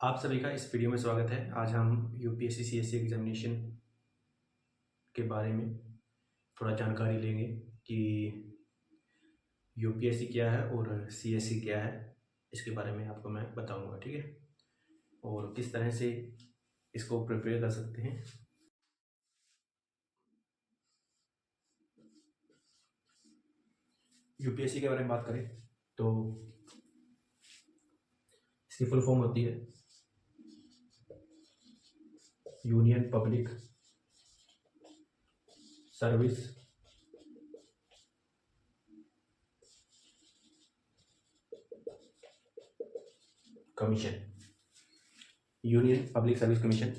आप सभी का इस वीडियो में स्वागत है। आज हम यूपीएससी सीएससी एग्जामिनेशन के बारे में थोड़ा जानकारी लेंगे कि यूपीएससी क्या है और सीएससी क्या है। इसके बारे में आपको मैं बताऊंगा, ठीक है, और किस तरह से इसको प्रिपेयर कर सकते हैं। यूपीएससी के बारे में बात करें तो इसकी फुल फॉर्म होती है union public service commission. Union public service commission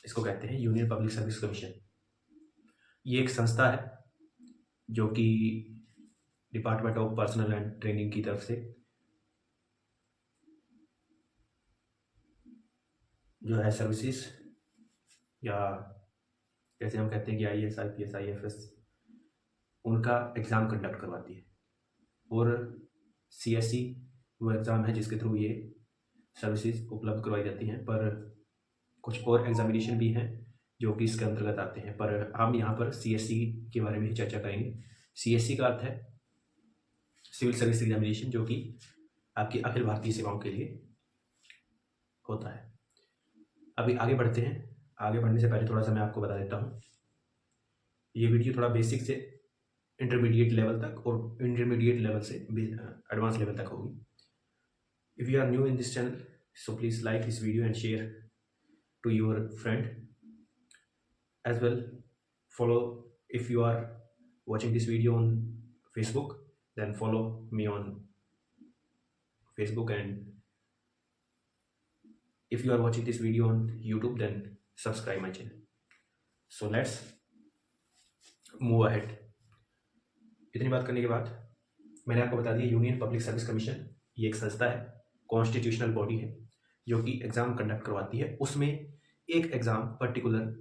इसको कहते हैं, यूनियन पब्लिक सर्विस कमीशन। ये एक संस्था है जो कि department of personal and training की तरफ से जो है सर्विसेज, या जैसे हम कहते हैं कि आईएएस आईपीएस आईएफएस, उनका एग्ज़ाम कंडक्ट करवाती है। और सीएससी वो एग्ज़ाम है जिसके थ्रू ये सर्विसेज उपलब्ध करवाई जाती हैं। पर कुछ और एग्जामिनेशन भी हैं जो कि इसके अंतर्गत आते हैं, पर हम यहाँ पर सीएससी के बारे में ही चर्चा करेंगे। सीएससी का अर्थ है सिविल सर्विस एग्जामिनेशन, जो कि आपकी अखिल भारतीय सेवाओं के लिए होता है। अभी आगे बढ़ते हैं। आगे बढ़ने से पहले थोड़ा सा मैं आपको बता देता हूँ, ये वीडियो थोड़ा बेसिक से इंटरमीडिएट लेवल तक और इंटरमीडिएट लेवल से एडवांस लेवल तक होगी। If you are new in this channel, so please like this video and share to your friend as well. Follow, if you are watching this video on Facebook, then follow me on Facebook, and if you are watching this video on YouTube, then subscribe my channel. So let's move ahead. इतनी बात करने के बाद मैंने आपको बता दिया union public service commission ये एक संस्था है, कॉन्स्टिट्यूशनल बॉडी है जो कि एग्ज़ाम कंडक्ट करवाती है। उसमें एक exam particular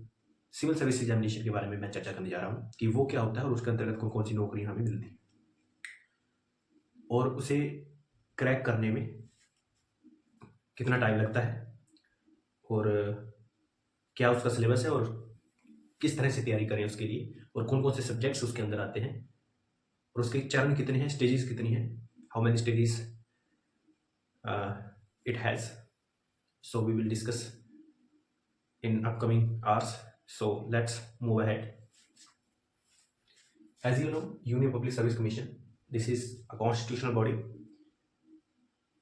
civil service examination के बारे में मैं चर्चा करने जा रहा हूँ कि वो क्या होता है और उसके अंतर्गत कौन कौन सी नौकरियाँ हमें मिलती हैं और उसे क्रैक करने में कितना टाइम लगता है और क्या उसका सिलेबस है और किस तरह से तैयारी करें उसके लिए, और कौन कौन से सब्जेक्ट्स उसके अंदर आते हैं और उसके चरण कितने हैं, स्टेजेस कितनी हैं, how many stages it has. So we will discuss in upcoming hours. So let's move ahead. As you know, Union Public Service Commission, this is a constitutional body.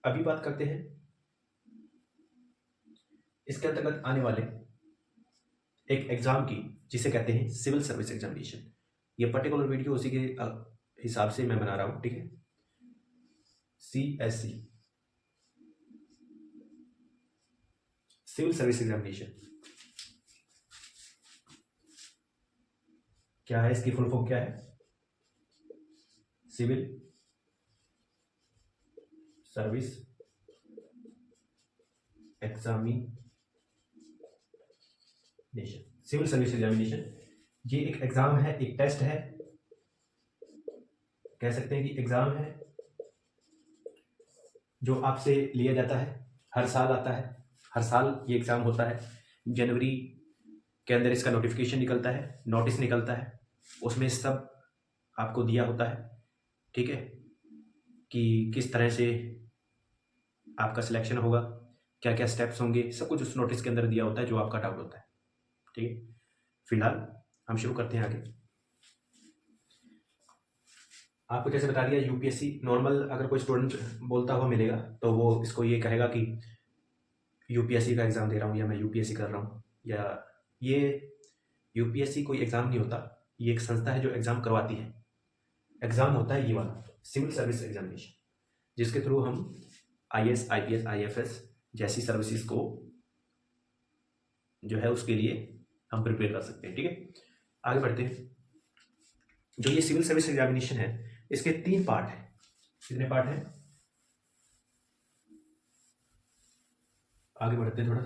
अभी बात करते हैं इसके अंतर्गत आने वाले एक एग्जाम की जिसे कहते हैं सिविल सर्विस एग्जामिनेशन। ये पर्टिकुलर वीडियो उसी के हिसाब से मैं बना रहा हूँ, ठीक है। सीएससी, सिविल सर्विस एग्जामिनेशन क्या है, इसकी फुल फॉर्म क्या है? Civil service examination. Civil service examination ये एक एग्जाम है, एक टेस्ट है, कह सकते हैं कि एग्जाम है जो आपसे लिया जाता है, हर साल आता है, हर साल ये एग्जाम होता है। जनवरी के अंदर इसका नोटिफिकेशन निकलता है, नोटिस निकलता है, उसमें सब आपको दिया होता है, ठीक है, कि किस तरह से आपका सिलेक्शन होगा, क्या क्या स्टेप्स होंगे, सब कुछ उस नोटिस के अंदर दिया होता है जो आपका डाउट होता है, ठीक है। फिलहाल हम शुरू करते हैं आगे। आपको जैसे बता दिया यूपीएससी, नॉर्मल अगर कोई स्टूडेंट बोलता हुआ मिलेगा तो वो इसको ये कहेगा कि यूपीएससी का एग्ज़ाम दे रहा हूँ या मैं यूपीएससी कर रहा हूँ। या ये यूपीएससी कोई एग्ज़ाम नहीं होता, ये एक संस्था है जो एग्ज़ाम करवाती है। एग्ज़ाम होता है ये वाला सिविल सर्विस एग्जामिनेशन, जिसके थ्रू हम आईएएस आईपीएस आईएफएस जैसी सर्विसेज को जो है उसके लिए हम प्रिपेयर कर सकते हैं, ठीक है। आगे बढ़ते हैं। जो ये सिविल सर्विस एग्जामिनेशन है इसके 3 पार्ट हैं। कितने पार्ट हैं? आगे बढ़ते हैं थोड़ा।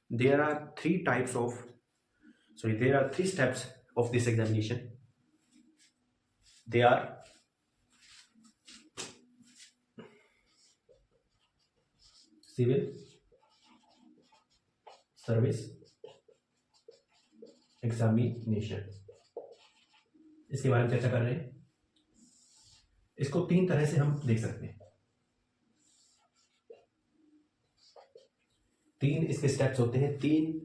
There are 3 types of, sorry, there are 3 steps of this examination. They are civil service examination, इसके बारे में चर्चा कर रहे हैं। इसको 3 तरह से हम देख सकते हैं। 3 इसके स्टेप्स होते हैं, 3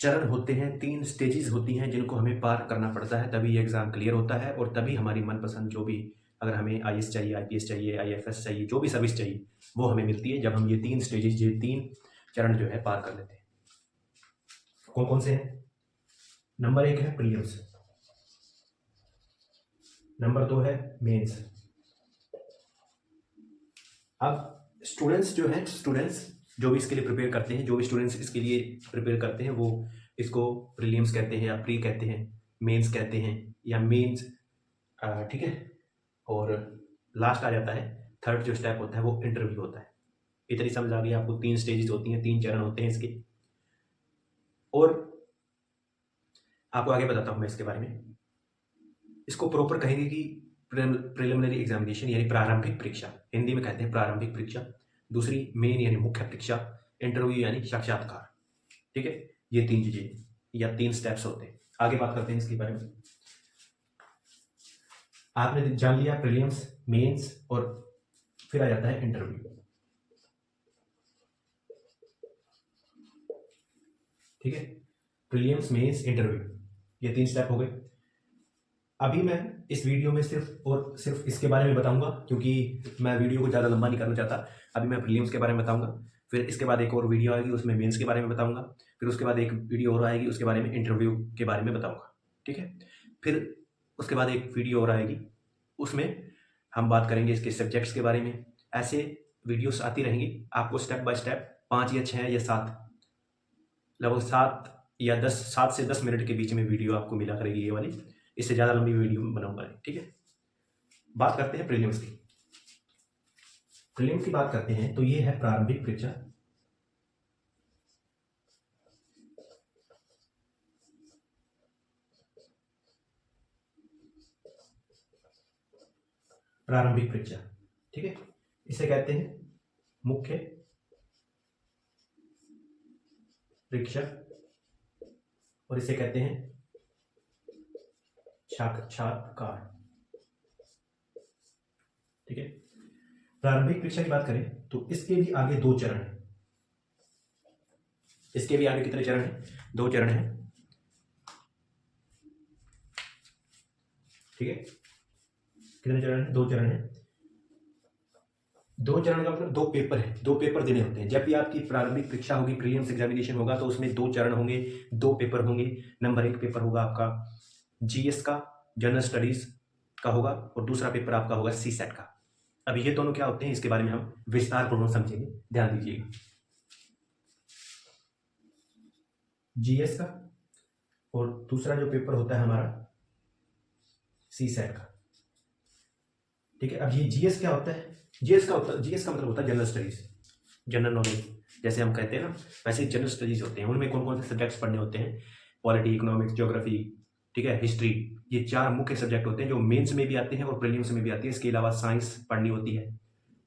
चरण होते हैं, 3 स्टेजेस होती हैं जिनको हमें पार करना पड़ता है, तभी ये एग्जाम क्लियर होता है और तभी हमारी मनपसंद जो भी, अगर हमें आईएएस चाहिए, आईपीएस चाहिए, आईएफएस चाहिए, जो भी सर्विस चाहिए वो हमें मिलती है जब हम ये 3 स्टेजेस, ये 3 चरण जो है पार कर लेते हैं। कौन कौन से हैं? नंबर 1 है प्रीलिम्स, नंबर 2 है मेंस। अब स्टूडेंट्स जो हैं, जो भी इसके लिए प्रिपेयर करते हैं, जो भी स्टूडेंट्स इसके लिए प्रिपेयर करते हैं वो इसको प्रीलिम्स कहते हैं या प्री कहते हैं, मेंस कहते हैं या मेंस, ठीक है। और लास्ट आ जाता है, थर्ड जो स्टेप होता है वो इंटरव्यू होता है। इतनी समझ आ गई आपको? 3 स्टेजेस होती हैं, 3 चरण होते हैं इसके। और आपको आगे बताता हूँ मैं इसके बारे में। इसको प्रॉपर कहेंगे कि प्रिलिमिनरी एग्जामिनेशन यानी प्रारंभिक परीक्षा, हिंदी में कहते हैं प्रारंभिक परीक्षा। दूसरी मेन यानी मुख्य परीक्षा, इंटरव्यू यानी साक्षात्कार, ठीक है। ये 3 चीजें या 3 स्टेप्स होते हैं। आगे बात करते हैं इसके बारे में। आपने जान लिया प्रीलिम्स, मेंस और फिर आ जाता है इंटरव्यू, ठीक है। प्रीलिम्स, मेंस, इंटरव्यू, ये 3 स्टेप हो गए। अभी मैं इस वीडियो में सिर्फ और सिर्फ इसके बारे में बताऊंगा, क्योंकि मैं वीडियो को ज़्यादा लंबा नहीं करना चाहता। अभी मैं प्रीलिम्स के बारे में बताऊंगा, फिर इसके बाद एक और वीडियो आएगी उसमें मेंस के बारे में बताऊंगा, फिर उसके बाद एक वीडियो और आएगी उसके बारे में इंटरव्यू के बारे में बताऊंगा, ठीक है। फिर उसके बाद एक वीडियो और आएगी उसमें हम बात करेंगे इसके सब्जेक्ट्स के बारे में। ऐसे वीडियोस आती रहेंगी, आपको स्टेप बाय स्टेप 5 या 6 या 7, लगभग 7 से 10 मिनट के बीच में वीडियो आपको मिला करेगी ये वाली। इससे ज़्यादा लंबी वीडियो बनाऊंगा, ठीक है। बात करते हैं प्रीलिम्स की। प्रीलिम्स की बात करते हैं तो ये है प्रारंभिक परीक्षा। प्रारंभिक परीक्षा, ठीक है। इसे कहते हैं मुख्य परीक्षा और इसे कहते हैं साक्षात्कार, ठीक है। प्रारंभिक परीक्षा की बात करें तो इसके भी आगे 2 चरण हैं। इसके भी आगे कितने चरण हैं? 2 चरण हैं, ठीक है। कितने चरण हैं? 2 चरण हैं। 2 चरण का मतलब 2 पेपर है, 2 पेपर देने होते हैं। जब भी आपकी प्रारंभिक परीक्षा होगी, प्रीलिम्स एग्जामिनेशन होगा, तो उसमें 2 चरण होंगे, 2 पेपर होंगे। नंबर 1 पेपर होगा आपका जीएस का, जनरल स्टडीज का होगा, और दूसरा पेपर आपका होगा सीसेट का। अब ये दोनों क्या होते हैं इसके बारे में हम विस्तार पूर्वक समझेंगे, ध्यान दीजिएगा। जीएस का और दूसरा जो पेपर होता है हमारा सीसेट का, ठीक है। अब ये जीएस क्या होता है? जीएस का मतलब होता है जनरल स्टडीज, जनरल नॉलेज जैसे हम कहते हैं ना, वैसे जनरल स्टडीज होते हैं। उनमें कौन कौन से सब्जेक्ट्स पढ़ने होते हैं? पॉलिटी, इकोनॉमिक्स, ज्योग्राफी, ठीक है, हिस्ट्री। ये 4 मुख्य सब्जेक्ट होते हैं जो मेंस में भी आते हैं और प्रीलिम्स में भी आती है। इसके अलावा साइंस पढ़नी होती है,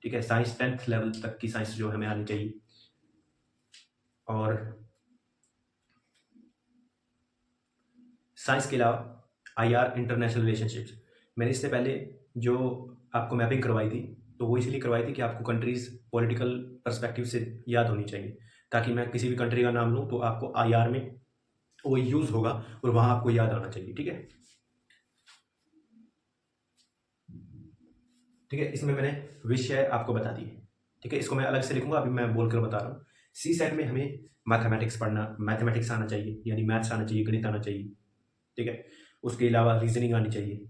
ठीक है। साइंस 10th लेवल तक की साइंस जो हमें आनी चाहिए। और साइंस के अलावा आईआर, इंटरनेशनल रिलेशनशिप्स, मैंने इससे पहले जो आपको मैपिंग करवाई थी तो वो इसलिए करवाई थी कि आपको कंट्रीज पॉलिटिकल पर्सपेक्टिव से याद होनी चाहिए, ताकि मैं किसी भी कंट्री का नाम लूँ तो आपको आईआर में वो यूज होगा और वहां आपको याद आना चाहिए, ठीक है। ठीक है, इसमें मैंने विषय आपको बता दिए, ठीक है। इसको मैं अलग से लिखूंगा, अभी मैं बोलकर बता रहा हूँ। सी सेट में हमें मैथमेटिक्स पढ़ना, मैथमेटिक्स आना चाहिए, यानी मैथ्स आना चाहिए, गणित आना चाहिए, ठीक है। उसके अलावा रीजनिंग आनी चाहिए।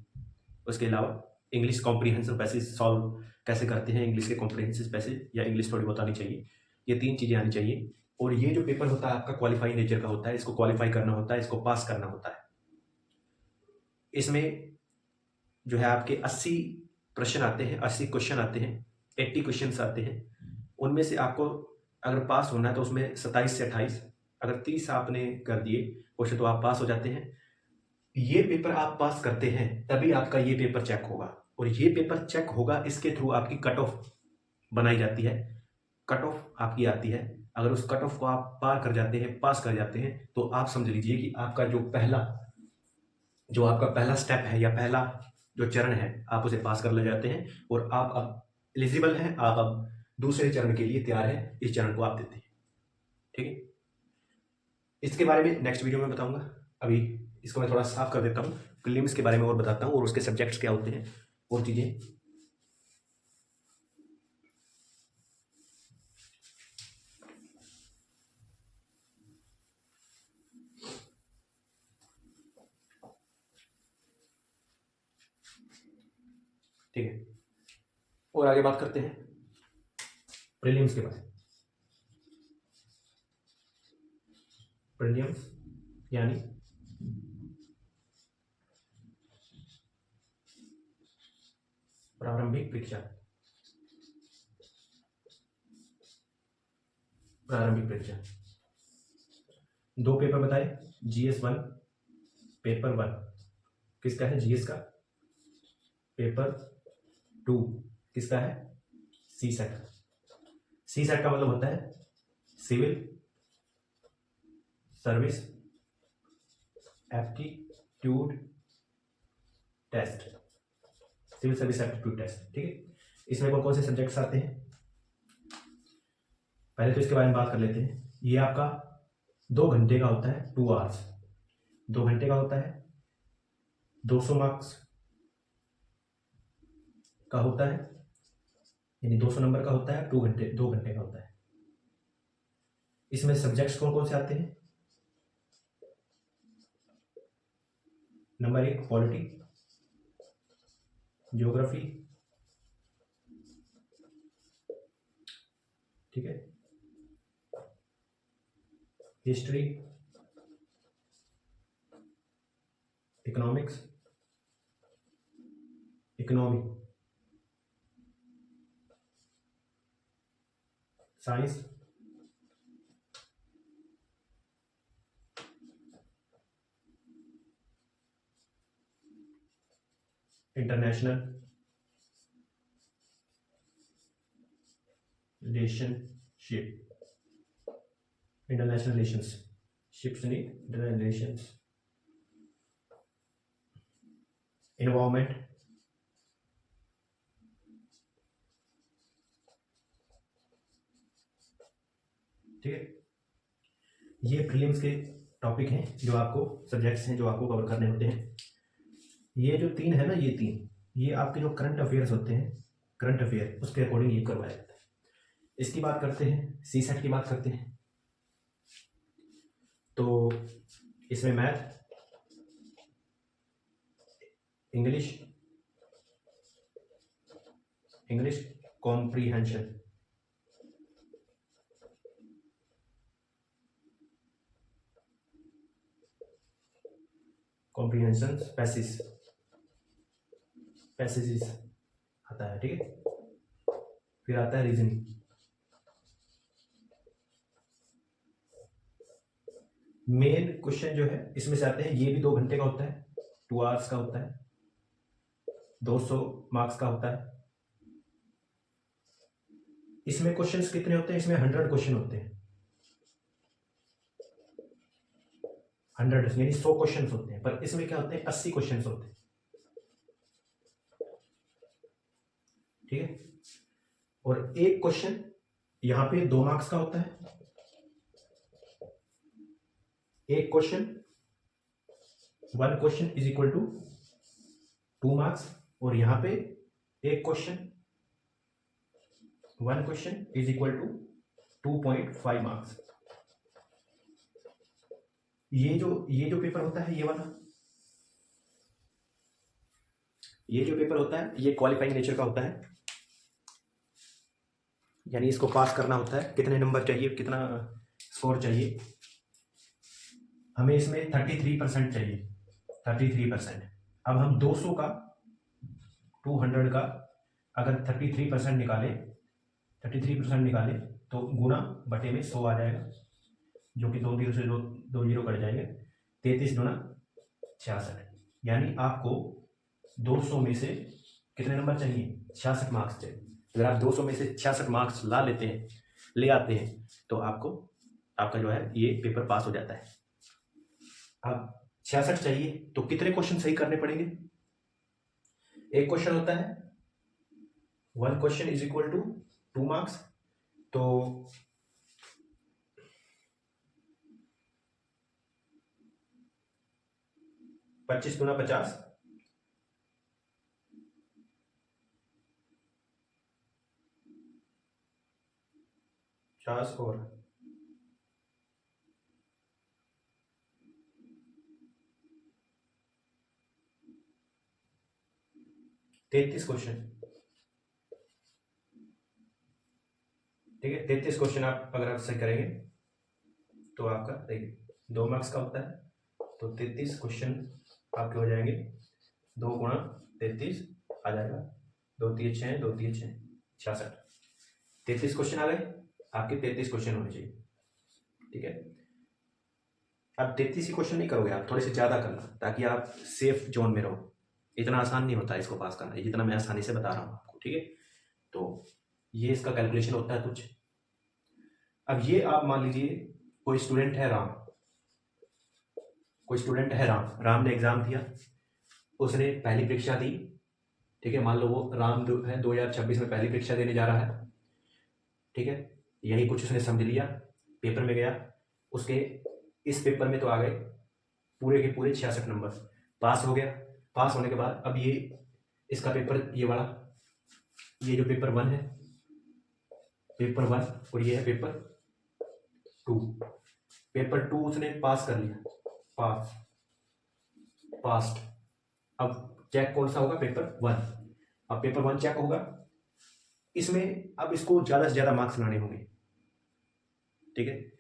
उसके अलावा इंग्लिश कॉम्प्रीहेंसिव पैसेज सॉल्व कैसे करते हैं, इंग्लिश के कॉम्प्रीहेंसिव पैसेज या इंग्लिश थोड़ी बहुत आनी चाहिए। ये 3 चीज़ें आनी चाहिए। और ये जो पेपर होता है आपका क्वालिफाई नेचर का होता है, इसको क्वालिफाई करना होता है, इसको पास करना होता है। इसमें जो है आपके 80 प्रश्न आते हैं, 80 क्वेश्चन आते हैं, 80 क्वेश्चन आते हैं। उनमें से आपको अगर पास होना है तो उसमें 27 से 28, अगर 30 आपने कर दिए क्वेश्चन तो आप पास हो जाते हैं। ये पेपर आप पास करते हैं तभी आपका ये पेपर चेक होगा, और ये पेपर चेक होगा, इसके थ्रू आपकी कट ऑफ बनाई जाती है। कट ऑफ आपकी आती है, अगर उस कट ऑफ को आप पार कर जाते हैं, पास कर जाते हैं, तो आप समझ लीजिए कि आपका जो आपका पहला स्टेप है या पहला जो चरण है आप उसे पास कर ले जाते हैं और आप अब एलिजिबल हैं, आप अब दूसरे चरण के लिए तैयार हैं, इस चरण को आप देते हैं। ठीक है, इसके बारे में नेक्स्ट वीडियो में बताऊंगा। अभी इसको मैं थोड़ा साफ कर देता हूँ, प्रीलिम्स के बारे में और बताता हूँ और उसके सब्जेक्ट्स क्या होते हैं और चीज़ें। ठीक है, और आगे बात करते हैं प्रीलिम्स के बारे में। प्रीलिम्स यानी प्रारंभिक परीक्षा। प्रारंभिक परीक्षा 2 पेपर बताए, GS 1 पेपर 1 किसका है, GS का। पेपर 2 किसका है, CSET। CSET का मतलब होता है civil service aptitude test, civil service aptitude test. ठीक है, इसमें कौन कौन से सब्जेक्ट्स आते हैं, पहले तो इसके बारे में बात कर लेते हैं। ये आपका 2 घंटे का होता है, 2 आवर्स, 2 घंटे का होता है, 200 मार्क्स का होता है, यानी 200 नंबर का होता है, 2 घंटे का होता है। इसमें सब्जेक्ट्स कौन कौन से आते हैं, नंबर 1 पॉलिटी, ज्योग्राफी, ठीक है, history, economics, economy, science, international relationship, international relationships नहीं, इंटरनेशनल रिलेशंस, एनवायरमेंट, ठीक है। ये प्रीलिम्स के टॉपिक हैं जो आपको, सब्जेक्ट्स हैं जो आपको कवर करने होते हैं। ये जो 3 है ना, ये आपके जो करंट अफेयर्स होते हैं, करंट अफेयर उसके अकॉर्डिंग ये करवाया जाता है। इसकी बात करते हैं, CSET की बात करते हैं। तो इसमें मैथ, इंग्लिश कॉम्प्रीहेंशन, पैसेजेस आता है, ठीक है। फिर आता है रीजनिंग, मेन क्वेश्चन जो है इसमें से आते हैं, ये भी 2 घंटे का होता है, 2 आवर्स का होता है, 200 मार्क्स का होता है। इसमें क्वेश्चंस कितने होते हैं, इसमें 100 क्वेश्चन होते हैं, 100 यानी 100 क्वेश्चन होते हैं, पर इसमें क्या होते हैं, 80 क्वेश्चन होते हैं, ठीक है। और एक क्वेश्चन यहां पे 2 मार्क्स का होता है, एक question 1 question is equal to 2 marks, और यहां पे एक question 1 question is equal to 2.5 marks. ये जो पेपर होता है, ये वाला, ये जो पेपर होता है ये क्वालिफाइंग नेचर का होता है, यानी इसको पास करना होता है। कितने नंबर चाहिए, कितना स्कोर चाहिए हमें, इसमें 33% चाहिए, 33%। अब हम 200 का 200 का अगर 33% निकाले तो गुना बटे में 100 आ जाएगा, जो कि 2 जीरो से 2 जीरो कट जाएंगे, 33 गुना 66, यानी आपको 200 में से कितने नंबर चाहिए, 66 मार्क्स चाहिए। अगर आप 200 में से 66 मार्क्स ला लेते हैं ले आते हैं तो आपका जो है ये पेपर पास हो जाता है। अब 66 चाहिए तो कितने क्वेश्चन सही करने पड़ेंगे? एक क्वेश्चन होता है 1 question is equal to 2 marks, तो 25 गुना 50 50 और 33 क्वेश्चन, ठीक है। 33 क्वेश्चन अगर आप सही करेंगे तो आपका देखिए 2 मार्क्स का होता है, तो 33 क्वेश्चन आपके हो जाएंगे। 2 गुणा 33 आ जाएगा, 2 3 6 2 3 6 66। 33 क्वेश्चन आ गए आपके, 33 क्वेश्चन होने चाहिए, ठीक है। अब 33 ही क्वेश्चन नहीं करोगे आप, थोड़े से ज़्यादा करना ताकि आप सेफ जोन में रहो। इतना आसान नहीं होता इसको पास करना, जितना मैं आसानी से बता रहा हूँ आपको, ठीक है। तो ये इसका कैलकुलेशन होता है कुछ। अब ये आप मान लीजिए कोई स्टूडेंट है राम, राम ने एग्जाम दिया, उसने पहली परीक्षा दी, ठीक है। मान लो वो राम है 2026 में पहली परीक्षा देने जा रहा है, ठीक है। यही कुछ उसने समझ लिया, पेपर में गया, उसके इस पेपर में तो आ गए पूरे के पूरे 66 नंबर, पास हो गया। पास होने के बाद अब ये इसका पेपर, ये वाला, ये जो पेपर 1 है, पेपर 1 और ये है पेपर 2। पेपर 2 उसने पास कर लिया, पास्ट। अब चेक कौन सा होगा? पेपर 1। अब पेपर 1 चेक होगा, इसमें अब इसको ज़्यादा से ज़्यादा मार्क्स लाने होंगे, ठीक है।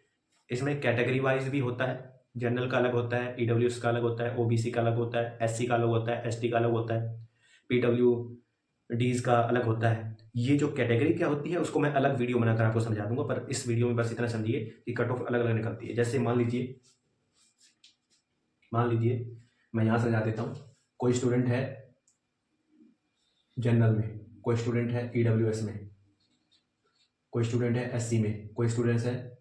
इसमें कैटेगरी वाइज भी होता है, जनरल का अलग होता है, ईडब्ल्यूएस का अलग होता है, ओबीसी का अलग होता है, एससी का अलग होता है, एसटी का अलग होता है, पीडब्ल्यूडीज का अलग होता है। ये जो कैटेगरी क्या होती है उसको मैं अलग वीडियो बनाकर आपको समझा दूंगा, पर इस वीडियो में बस इतना समझिए कि कट ऑफ अलग अलग निकलती है। जैसे मान लीजिए मैं यहाँ समझा देता हूँ, कोई स्टूडेंट है जनरल में, कोई स्टूडेंट है ईडब्ल्यूएस में, कोई स्टूडेंट है एससी में, कोई स्टूडेंट है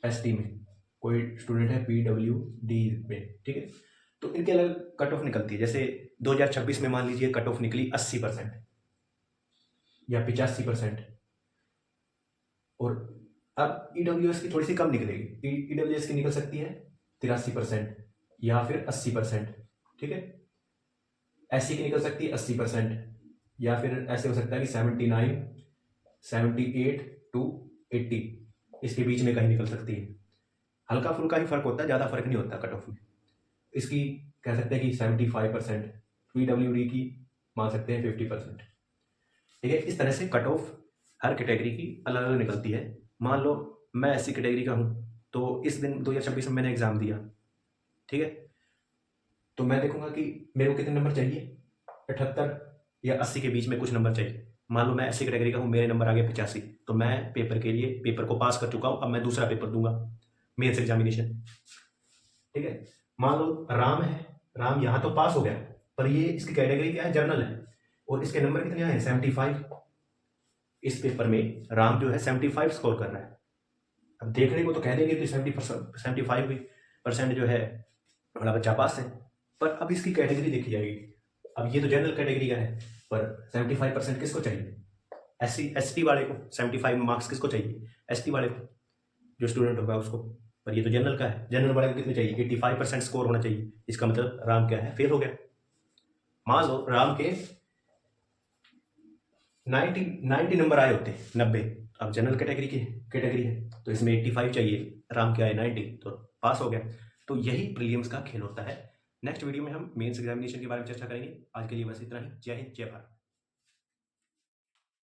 एसटी में, कोई स्टूडेंट है पीडब्ल्यूडी में, ठीक है। तो इनके अलग कट ऑफ निकलती है। जैसे 2026 में मान लीजिए कट ऑफ निकली 80% या 85%, और अब ईडब्ल्यूएस की थोड़ी सी कम निकलेगी, ईडब्ल्यूएस की निकल सकती है 83% या फिर 80%, ठीक है। एससी की निकल सकती है 80% या फिर ऐसे हो सकता है कि 79, 78 to 80, इसके बीच में कहीं निकल सकती है। हल्का फुल्का ही फर्क होता है, ज़्यादा फर्क नहीं होता कट ऑफ में। इसकी कह सकते हैं कि 75%, पीडब्ल्यूडी की मान सकते हैं 50%, ठीक है। इस तरह से कट ऑफ हर कैटेगरी की अलग अलग निकलती है। मान लो मैं एससी कैटेगरी का हूँ, तो इस दिन 2026 में मैंने एग्जाम दिया, ठीक है। तो मैं देखूंगा कि मेरे को कितने नंबर चाहिए, 78 या 80 के बीच में कुछ नंबर चाहिए। मान लो मैं एससी कैटेगरी का हूँ, मेरे नंबर आ गए 85, तो मैं पेपर को पास कर चुका हूँ। अब मैं दूसरा पेपर दूंगा, मेंस एग्जामिनेशन, ठीक है। मान लो राम है, राम यहाँ तो पास हो गया, पर ये इसकी कैटेगरी क्या है? जनरल है, और इसके नंबर कितने आए? 75। इस पेपर में राम जो है 75 स्कोर कर रहा है। अब देखने को तो कह देंगे कि 75% जो है बड़ा बच्चा पास है, पर अब इसकी कैटेगरी देखी जाएगी। अब ये तो जनरल कैटेगरी का है, पर 75% किसको चाहिए? एसटी वाले को 75 मार्क्स किसको चाहिए? एसटी वाले को, जो स्टूडेंट होगा उसको। पर ये तो जनरल का है, जनरल वाले को कितने चाहिए? 85% स्कोर होना चाहिए। इसका मतलब राम क्या है? फेल हो गया। मान लो राम के 90 नंबर आए होते, 90। अब जनरल कैटेगरी है, तो इसमें 85 चाहिए, राम के आए 90, तो पास हो गया। तो यही प्रीलिम्स का खेल होता है। नेक्स्ट वीडियो में हम मेंस एग्जामिनेशन के बारे में चर्चा करेंगे। आज के लिए बस इतना ही। जय हिंद, जय भारत।